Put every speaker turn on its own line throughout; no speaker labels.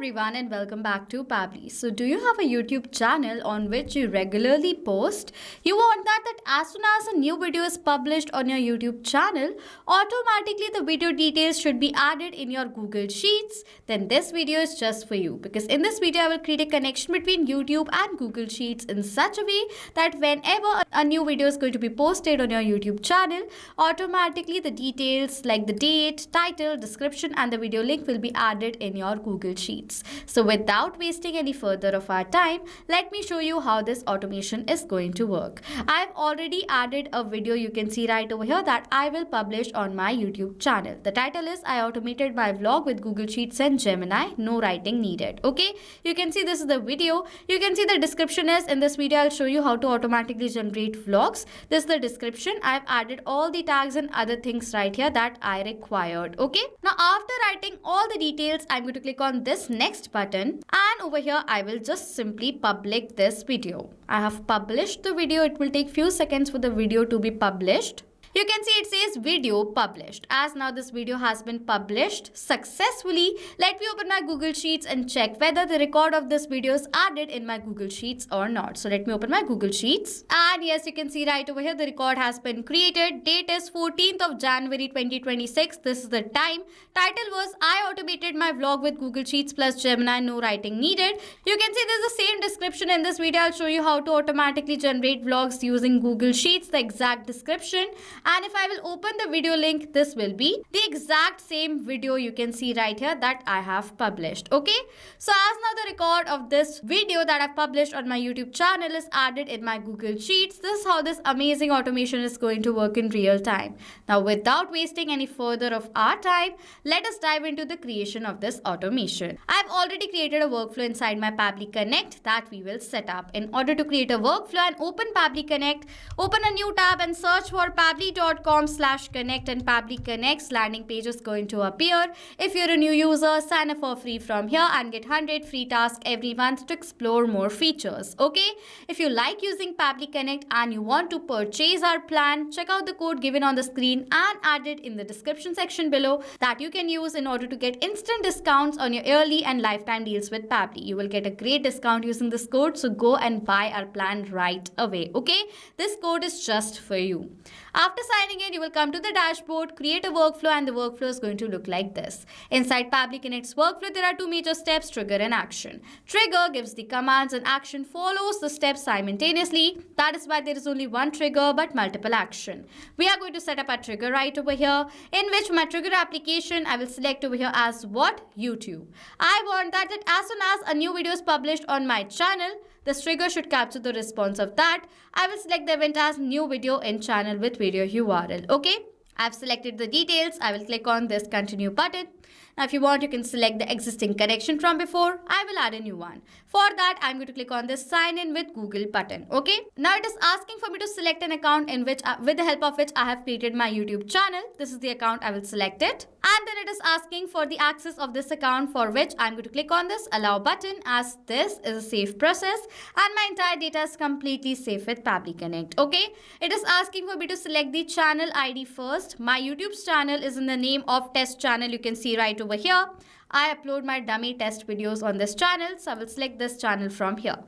everyone and welcome back to Pabbly. So do you have a YouTube channel on which you regularly post? You want that as soon as a new video is published on your YouTube channel, automatically the video details should be added in your Google Sheets? Then this video is just for you, because in this video I will create a connection between YouTube and Google Sheets in such a way that whenever a new video is going to be posted on your YouTube channel, automatically the details like the date, title, description and the video link will be added in your Google Sheets. So without wasting any further of our time, let me show you how this automation is going to work. I've already added a video, you can see right over here, that I will publish on my YouTube channel. The title is I automated my vlog with Google Sheets and Gemini, no writing needed. Okay, you can see this is the video. You can see the description is, in this video I'll show you how to automatically generate vlogs. This is the description. I've added all the tags and other things right here that I required. Okay, now after writing all the details, I'm going to click on this next button, and over here I will just simply publish this video. I have published the video. It will take few seconds for the video to be published. You can see it says video published. As now this video has been published successfully, let me open my Google Sheets and check whether the record of this video is added in my Google Sheets or not. So let me open my Google Sheets. And yes, you can see right over here the record has been created. Date is 14th of January 2026. This is the time. Title was I automated my vlog with Google Sheets plus Gemini, no writing needed. You can see there's the same description in this video. I'll show you how to automatically generate vlogs using Google Sheets, the exact description. And if I will open the video link, this will be the exact same video you can see right here that I have published. Okay, so as now the record of this video that I've published on my YouTube channel is added in my Google Sheets. This is how this amazing automation is going to work in real time. Now without wasting any further of our time, let us dive into the creation of this automation. I've already created a workflow inside my Pabbly Connect that we will set up. In order to create a workflow and open Pabbly Connect, open a new tab and search for pabbly.com/connect, and Pabbly Connect's landing page is going to appear. If you're a new user, sign up for free from here and get 100 free tasks every month to explore more features. Okay, if you like using Pabbly Connect and you want to purchase our plan, check out the code given on the screen and added in the description section below that you can use in order to get instant discounts on your yearly and lifetime deals with Pabbly. You will get a great discount using this code, so go and buy our plan right away. Okay, this code is just for you. After signing in, you will come to the dashboard, create a workflow, and the workflow is going to look like this. Inside Pabbly Connect's workflow, there are two major steps, trigger and action. Trigger gives the commands and action follows the steps simultaneously. That is why there is only one trigger but multiple action. We are going to set up a trigger right over here, in which my trigger application I will select over here as what? YouTube. I want that as soon as a new video is published on my channel, this trigger should capture the response of that. I will select the event as new video in channel with video URL. Okay, I've selected the details. I will click on this continue button. Now if you want, you can select the existing connection from before. I will add a new one. For that, I'm going to click on this sign in with Google button. Okay, now it is asking for me to select an account in which with the help of which I have created my YouTube channel. This is the account. I will select it. And then it is asking for the access of this account, for which I'm going to click on this allow button, as this is a safe process and my entire data is completely safe with Pabbly Connect. Okay, it is asking for me to select the channel ID first. My YouTube's channel is in the name of test channel. You can see right over here. I upload my dummy test videos on this channel, so I will select this channel from here.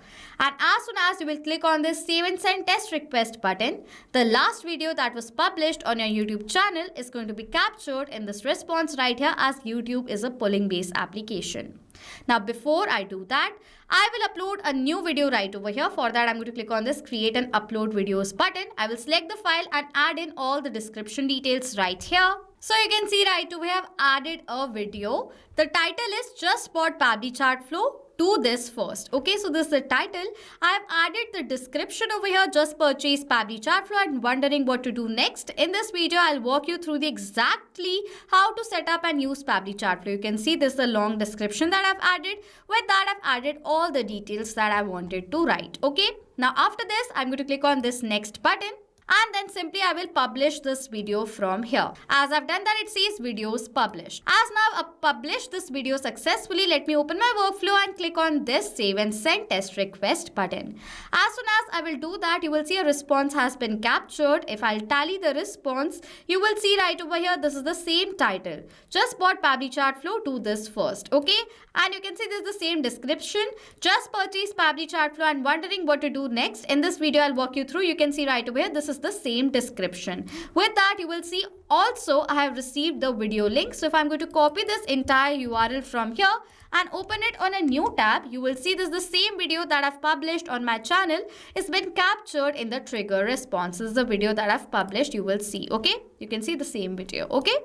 And as soon as you will click on this save and send test request button, the last video that was published on your YouTube channel is going to be captured in this response right here, as YouTube is a polling based application. Now before I do that, I will upload a new video right over here. For that, I'm going to click on this create and upload videos button. I will select the file and add in all the description details right here. So you can see right over, we have added a video. The title is just bought Pabbly chart flow. Do this first. Okay, so this is the title. I have added the description over here, just purchase Pabbly chart flow, and wondering what to do next. In this video, I'll walk you through the exactly how to set up and use Pabbly chart flow. You can see this is the long description that I've added. With that, I've added all the details that I wanted to write. Okay, now after this, I'm going to click on this next button. And then simply I will publish this video from here. As I've done that, it says videos published. As now I've published this video successfully, let me open my workflow and click on this save and send test request button. As soon as I will do that, you will see a response has been captured. If I'll tally the response, you will see right over here, this is the same title. Just bought Pabbly chart flow, do this first. Okay. And you can see this is the same description. Just purchase Pabbly chat flow and wondering what to do next. In this video, I'll walk you through. You can see right over here, this is the same description. With that, you will see also I have received the video link. So if I'm going to copy this entire URL from here and open it on a new tab, you will see this is the same video that I've published on my channel. It's been captured in the trigger response. This is the video that I've published. You will see, okay? You can see the same video, okay?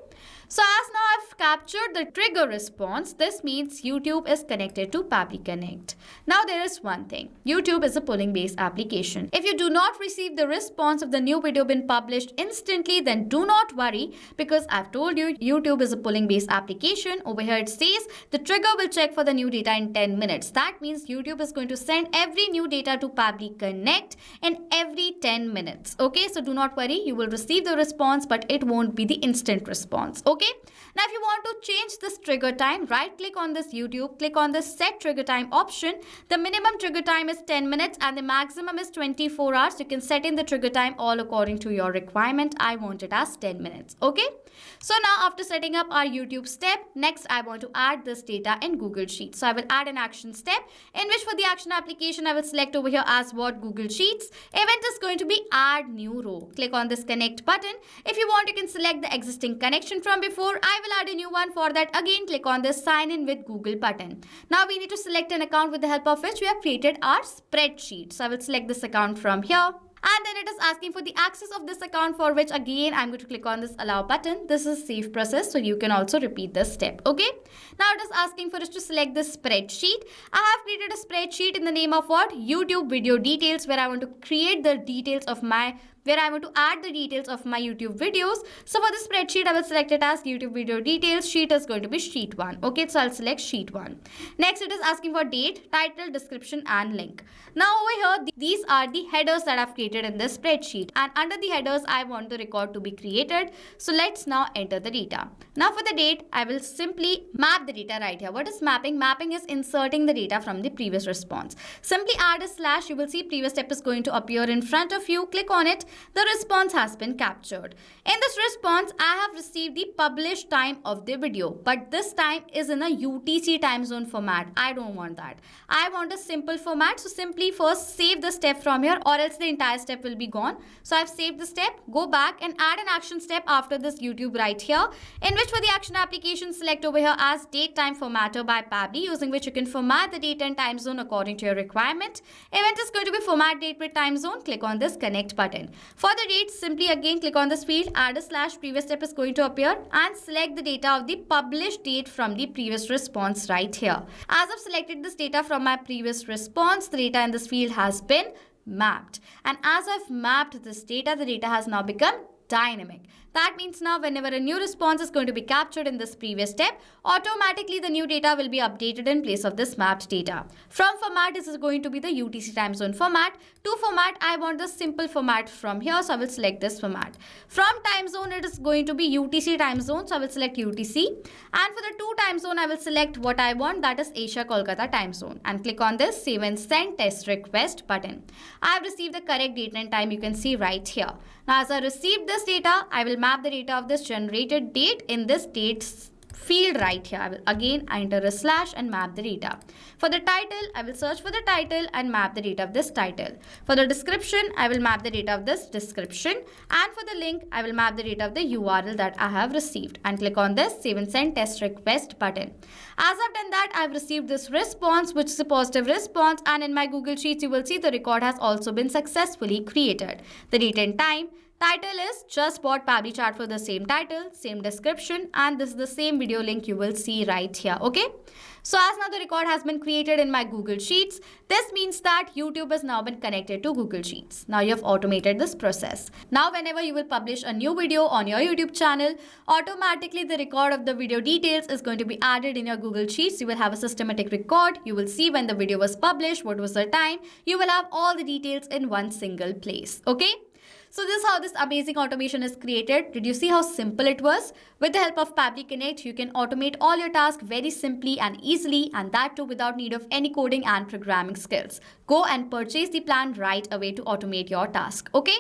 So as now I've captured the trigger response, this means YouTube is connected to Pabbly Connect. Now there is one thing. YouTube is a polling based application. If you do not receive the response of the new video been published instantly, then do not worry, because I've told you YouTube is a polling based application. Over here it says the trigger will check for the new data in 10 minutes. That means YouTube is going to send every new data to Pabbly Connect in every 10 minutes. Okay, so do not worry, you will receive the response, but it won't be the instant response. Okay. Now if you want to change this trigger time, right click on this YouTube, click on the set trigger time option. The minimum trigger time is 10 minutes and the maximum is 24 hours. You can set in the trigger time all according to your requirement. I want it as 10 minutes. Okay. So now after setting up our YouTube step, next I want to add this data in Google Sheets. So I will add an action step in which for the action application, I will select over here as what Google Sheets. Event is going to be add new row. Click on this connect button. If you want, you can select the existing connection from before. I will add a new one. For that, again click on this sign in with Google button. Now we need to select an account with the help of which we have created our spreadsheet. So I will select this account from here. And then it is asking for the access of this account, for which again I'm going to click on this allow button. This is safe process, so you can also repeat this step. Okay. Now it is asking for us to select this spreadsheet. I have created a spreadsheet in the name of what? YouTube video details, where I want to create the details of my I want to add the details of my YouTube videos. So for the spreadsheet, I will select it as YouTube video details. Sheet is going to be sheet 1. Okay, so I'll select sheet 1. Next, it is asking for date, title, description and link. Now over here, these are the headers that I've created in this spreadsheet. And under the headers, I want the record to be created. So let's now enter the data. Now for the date, I will simply map the data right here. What is mapping? Mapping is inserting the data from the previous response. Simply add a slash. You will see previous step is going to appear in front of you. Click on it. The response has been captured. In this response, I have received the published time of the video, but this time is in a UTC time zone format. I don't want that. I want a simple format. So simply first save the step from here, or else the entire step will be gone. So I've saved the step. Go back and add an action step after this YouTube right here, in which for the action application, select over here as date time formatter by Pabbly, using which you can format the date and time zone according to your requirement. Event is going to be format date with time zone. Click on this connect button. For the date, simply again click on this field, add a slash, previous step is going to appear, and select the data of the published date from the previous response right here. As I've selected this data from my previous response, the data in this field has been mapped. And as I've mapped this data, the data has now become dynamic. That means now whenever a new response is going to be captured in this previous step, automatically the new data will be updated in place of this mapped data. From format, this is going to be the UTC time zone format. To format, I want the simple format from here, so I will select this format. From time zone, it is going to be UTC time zone, so I will select UTC. And for the to time zone, I will select what I want, that is Asia Kolkata time zone, and click on this save and send test request button. I have received the correct date and time, you can see right here. Now as I received this data, I will map the data of this generated date in this dates field right here. I will again enter a slash and map the data. For the title, I will search for the title and map the data of this title. For the description, I will map the data of this description. And for the link, I will map the data of the URL that I have received. And click on this save and send test request button. As I've done that, I've received this response, which is a positive response. And in my Google Sheets, you will see the record has also been successfully created. The date and time. Title is just bought Pabbly chart for the same title, same description, and this is the same video link you will see right here. Okay. So as now the record has been created in my Google Sheets, this means that YouTube has now been connected to Google Sheets. Now you have automated this process. Now whenever you will publish a new video on your YouTube channel, automatically the record of the video details is going to be added in your Google Sheets. You will have a systematic record. You will see when the video was published, what was the time. You will have all the details in one single place. Okay. So this is how this amazing automation is created. Did you see how simple it was? With the help of Pabbly Connect, you can automate all your tasks very simply and easily, and that too without need of any coding and programming skills. Go and purchase the plan right away to automate your task. Okay?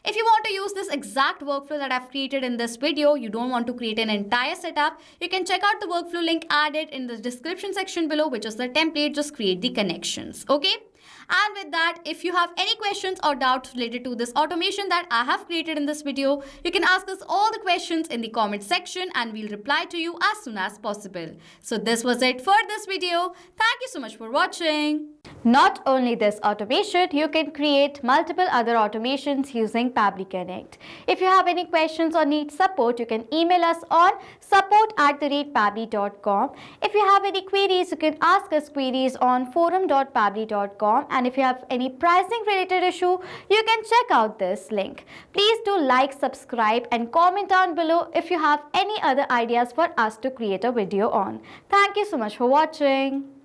If you want to use this exact workflow that I've created in this video, you don't want to create an entire setup, you can check out the workflow link added in the description section below, which is the template. Just create the connections. Okay? And with that, if you have any questions or doubts related to this automation that I have created in this video, you can ask us all the questions in the comment section and we'll reply to you as soon as possible. So this was it for this video. Thank you so much for watching. Not only this automation, you can create multiple other automations using Pabbly Connect. If you have any questions or need support, you can email us on support@pabbly.com. If you have any queries, you can ask us queries on forum.pabbly.com. And if you have any pricing related issue, you can check out this link. Please do like, subscribe and comment down below if you have any other ideas for us to create a video on. Thank you so much for watching.